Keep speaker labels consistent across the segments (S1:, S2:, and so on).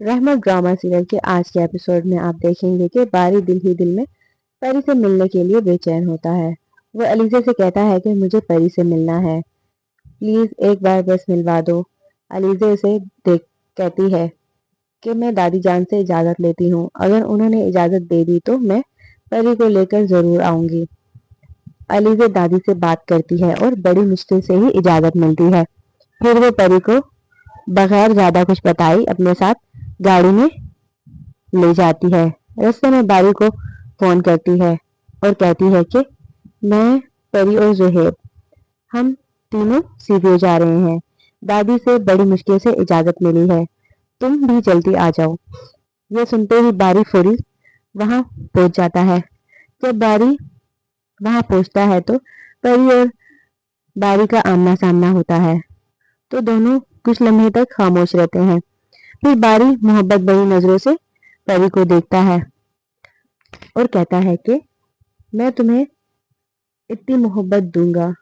S1: रहमत drama serial के आज के एपिसोड में आप देखेंगे कि बारी दिल ही दिल में परी से मिलने के लिए बेचैन होता है। वो अलीज़ा से कहता है कि मुझे परी से मिलना है, प्लीज एक बार बस मिलवा दो। अलीज़ा उसे देख कहती है कि मैं दादी जान से इजाजत लेती हूँ, अगर उन्होंने इजाजत दे दी तो मैं परी को लेकर जरूर आऊंगी। अलीज़ा दादी से बात करती है और बड़ी मुश्किल से ही इजाजत मिलती है। फिर वो परी को बगैर ज्यादा कुछ बताई अपने साथ गाड़ी में ले जाती है। रास्ते में बारी को फोन करती है और कहती है कि मैं, परी और जुहेब, हम तीनों सीधे जा रहे हैं। दादी से बड़ी मुश्किल से इजाजत मिली है, तुम भी जल्दी आ जाओ। ये सुनते ही बारी फौरी वहां पहुंच जाता है। जब बारी वहां पहुंचता है तो परी और बारी का आमना सामना होता है, तो दोनों कुछ लम्हे तक खामोश रहते हैं। फिर बारी मोहब्बत भरी नजरों से परी को देखता है और कहता है कि मैं तुम्हें इतनी मोहब्बत दूंगा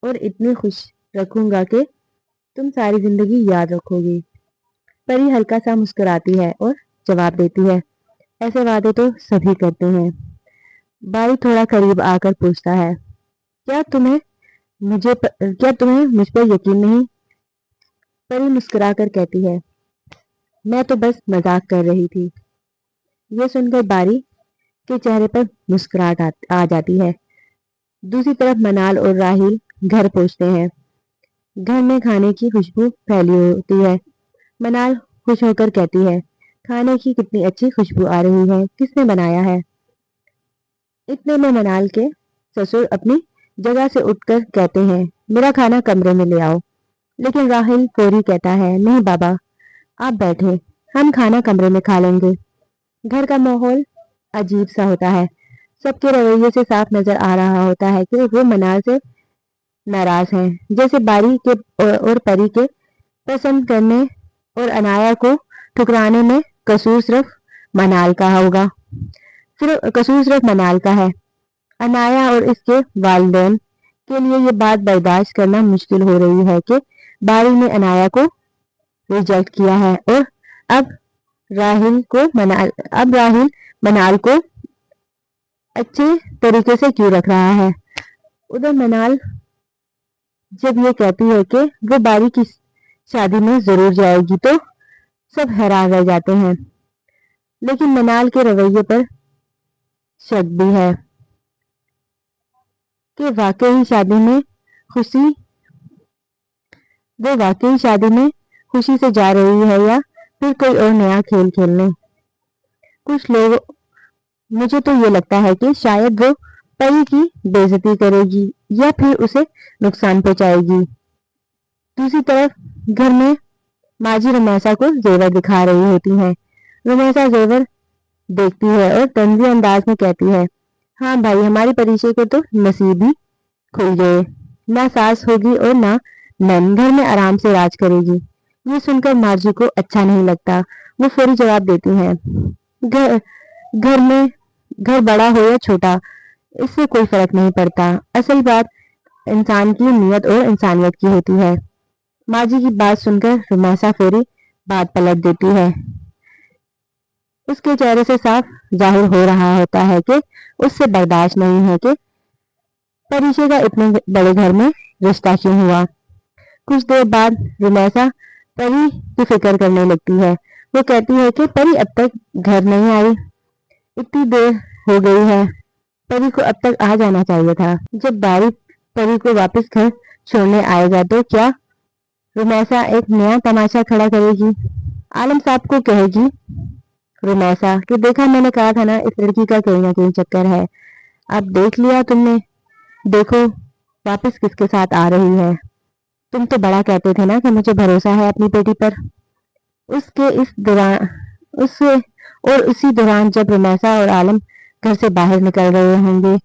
S1: और इतनी खुश रखूंगा कि तुम सारी जिंदगी याद रखोगी। परी हल्का सा मुस्कुराती है और जवाब देती है, ऐसे वादे तो सभी करते हैं। बारी थोड़ा करीब आकर पूछता है, क्या तुम्हें मुझ पर यकीन नहीं? परी मुस्कुराकर कहती है, मैं तो बस मजाक कर रही थी। ये सुनकर बारी के चेहरे पर मुस्कुराहट आ जाती है। दूसरी तरफ मनाल और राहिल घर पहुंचते हैं। घर में खाने की खुशबू फैली होती है। मनाल खुश होकर कहती है, खाने की कितनी अच्छी खुशबू आ रही है, किसने बनाया है? इतने में मनाल के ससुर अपनी जगह से उठकर कहते हैं, मेरा खाना कमरे में ले आओ। लेकिन राहिल फौरी कहता है, नहीं बाबा, आप बैठे, हम खाना कमरे में खा लेंगे। घर का माहौल अजीब सा होता है। सबके रवैये से साफ नजर आ रहा होता है कि वो मनाल से नाराज हैं, जैसे बारी के और परी के पसंद करने और अनाया को ठुकराने में कसूर सिर्फ मनाल का होगा। कसूर सिर्फ मनाल का है। अनाया और इसके वालिदैन के लिए ये बात बर्दाश्त करना मुश्किल हो रही है कि बारी ने अनाया को रिजेक्ट किया है और अब राहिल मनाल को अच्छे तरीके से क्यों रख रहा है। उधर मनाल जब ये कहती है कि वो बारी की शादी में जरूर जाएगी तो सब हैरान रह जाते हैं, लेकिन मनाल के रवैये पर शक भी है कि वाकई शादी में खुशी से जा रही है या फिर कोई और नया खेल खेलने। कुछ लोग, मुझे तो ये लगता है कि शायद वो परी की बेइज्जती करेगी या फिर उसे नुकसान पहुंचाएगी। दूसरी तरफ घर में माजी रमैसा को जेवर दिखा रही होती है। रमैसा जेवर देखती है और तंजी अंदाज में कहती है, हाँ भाई, हमारी परिचय के तो नसीब ही खुल गए, ना सास होगी और ना नन, घर में आराम से राज करेगी। ये सुनकर मार्जी को अच्छा नहीं लगता। वो फौरी जवाब देती है, घर घर में घर बड़ा हो या छोटा, इससे कोई फर्क नहीं पड़ता, असल बात इंसान की नीयत और इंसानियत की होती है। माजी की बात सुनकर रुमैसा फौरी बात पलट देती है। उसके चेहरे से साफ जाहिर हो रहा होता है कि उससे बर्दाश्त नहीं है कि परिचय का इतने बड़े घर में रिश्ता क्यों हुआ। कुछ देर बाद रुमैसा परी की फिक्र करने लगती है। वो कहती है कि परी अब तक घर नहीं आई, इतनी देर हो गई है, परी को अब तक आ जाना चाहिए था। जब बारी परी को वापस घर छोड़ने आएगा तो क्या रुमैसा एक नया तमाशा खड़ा करेगी? आलम साहब को कहेगी रुमैसा कि देखा, मैंने कहा था ना, इस लड़की का कहीं ना कहीं चक्कर है, अब देख लिया तुमने, देखो वापस किसके साथ आ रही है। तुम तो बड़ा कहते थे ना कि मुझे भरोसा है अपनी बेटी पर। उसके इस दौरान उससे और उसी दौरान जब रुमैसा और आलम घर से बाहर निकल रहे होंगे